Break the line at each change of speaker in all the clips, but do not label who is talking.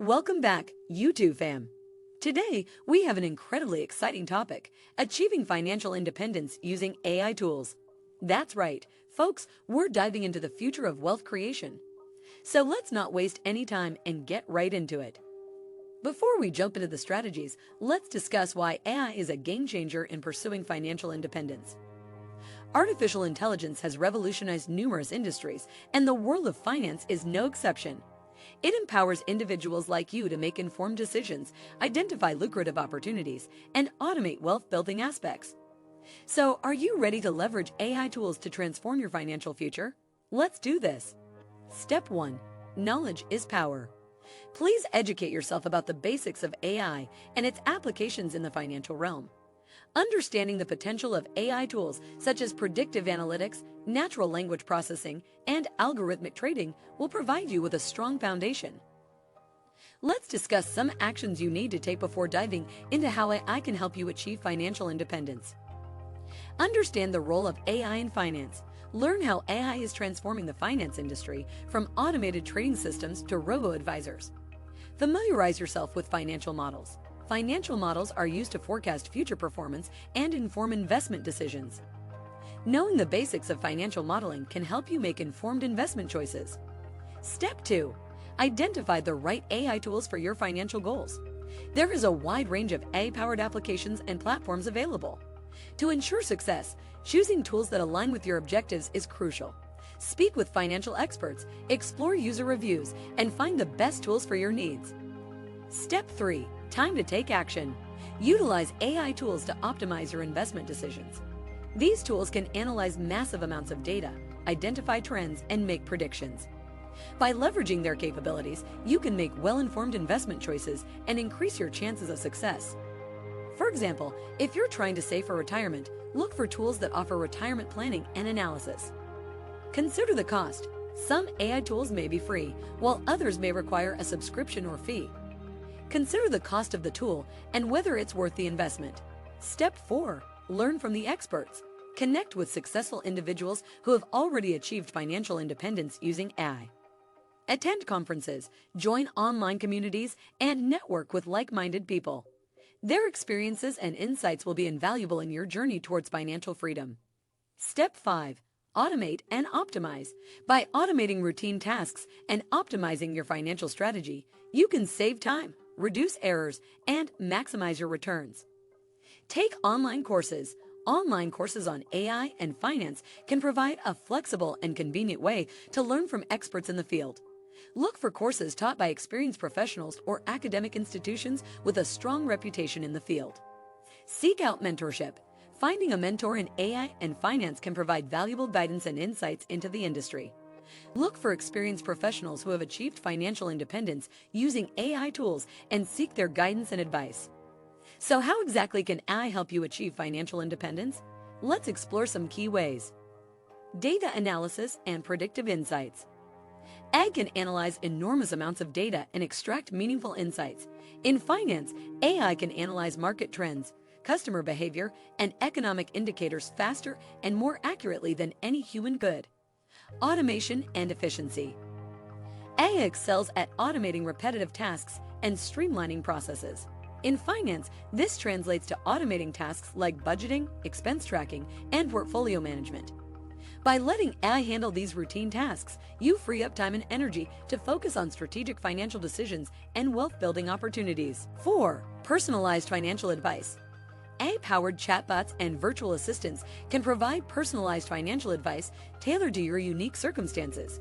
Welcome back, YouTube fam. Today, we have an incredibly exciting topic, achieving financial independence using AI tools. That's right, folks, we're diving into the future of wealth creation. So let's not waste any time and get right into it. Before we jump into the strategies, let's discuss why AI is a game changer in pursuing financial independence. Artificial intelligence has revolutionized numerous industries, and the world of finance is no exception. It empowers individuals like you to make informed decisions, identify lucrative opportunities, and automate wealth-building aspects. So, are you ready to leverage AI tools to transform your financial future? Let's do this. Step 1. Knowledge is power. Please educate yourself about the basics of AI and its applications in the financial realm. Understanding the potential of AI tools such as predictive analytics, natural language processing, and algorithmic trading will provide you with a strong foundation. Let's discuss some actions you need to take before diving into how AI can help you achieve financial independence. Understand the role of AI in finance. Learn how AI is transforming the finance industry from automated trading systems to robo-advisors. Familiarize yourself with financial models. Financial models are used to forecast future performance and inform investment decisions. Knowing the basics of financial modeling can help you make informed investment choices. Step 2. Identify the right AI tools for your financial goals. There is a wide range of AI-powered applications and platforms available. To ensure success, choosing tools that align with your objectives is crucial. Speak with financial experts, explore user reviews, and find the best tools for your needs. Step 3. Time to take action. Utilize AI tools to optimize your investment decisions. These tools can analyze massive amounts of data, identify trends, and make predictions. By leveraging their capabilities, you can make well-informed investment choices and increase your chances of success. For example, if you're trying to save for retirement, look for tools that offer retirement planning and analysis. Consider the cost. Some AI tools may be free, while others may require a subscription or fee. Consider the cost of the tool and whether it's worth the investment. Step 4. Learn from the experts. Connect with successful individuals who have already achieved financial independence using AI. Attend conferences, join online communities, and network with like-minded people. Their experiences and insights will be invaluable in your journey towards financial freedom. Step 5. Automate and optimize. By automating routine tasks and optimizing your financial strategy, you can save time, reduce errors, and maximize your returns. Take online courses. Online courses on AI and finance can provide a flexible and convenient way to learn from experts in the field. Look for courses taught by experienced professionals or academic institutions with a strong reputation in the field. Seek out mentorship. Finding a mentor in AI and finance can provide valuable guidance and insights into the industry. Look for experienced professionals who have achieved financial independence using AI tools and seek their guidance and advice. So how exactly can AI help you achieve financial independence? Let's explore some key ways. Data analysis and predictive insights. AI can analyze enormous amounts of data and extract meaningful insights. In finance, AI can analyze market trends, customer behavior, and economic indicators faster and more accurately than any human could. Automation and efficiency. AI excels at automating repetitive tasks and streamlining processes. In finance, this translates to automating tasks like budgeting, expense tracking, and portfolio management. By letting AI handle these routine tasks, you free up time and energy to focus on strategic financial decisions and wealth-building opportunities. 4. Personalized financial advice. AI-powered chatbots and virtual assistants can provide personalized financial advice tailored to your unique circumstances.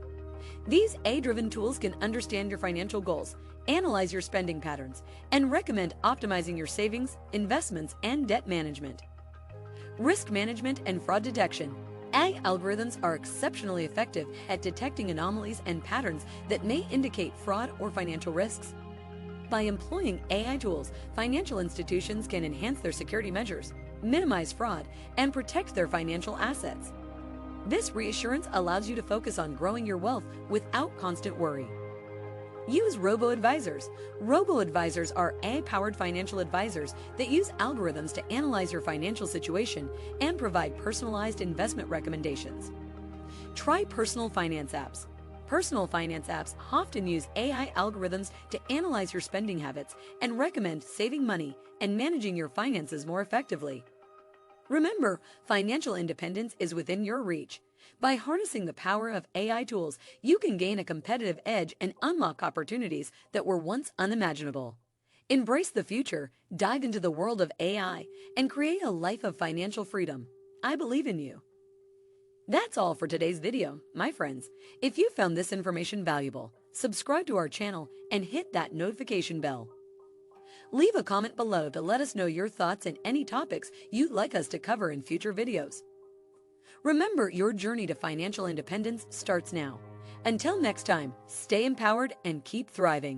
These AI-driven tools can understand your financial goals, analyze your spending patterns, and recommend optimizing your savings, investments, and debt management. Risk management and fraud detection. AI algorithms are exceptionally effective at detecting anomalies and patterns that may indicate fraud or financial risks. By employing AI tools, financial institutions can enhance their security measures, minimize fraud, and protect their financial assets. This reassurance allows you to focus on growing your wealth without constant worry. Use robo-advisors. Robo-advisors are AI-powered financial advisors that use algorithms to analyze your financial situation and provide personalized investment recommendations. Try personal finance apps. Personal finance apps often use AI algorithms to analyze your spending habits and recommend saving money and managing your finances more effectively. Remember, financial independence is within your reach. By harnessing the power of AI tools, you can gain a competitive edge and unlock opportunities that were once unimaginable. Embrace the future, dive into the world of AI, and create a life of financial freedom. I believe in you. That's all for today's video, my friends. If you found this information valuable, subscribe to our channel and hit that notification bell. Leave a comment below to let us know your thoughts and any topics you'd like us to cover in future videos. Remember, your journey to financial independence starts now. Until next time, stay empowered and keep thriving.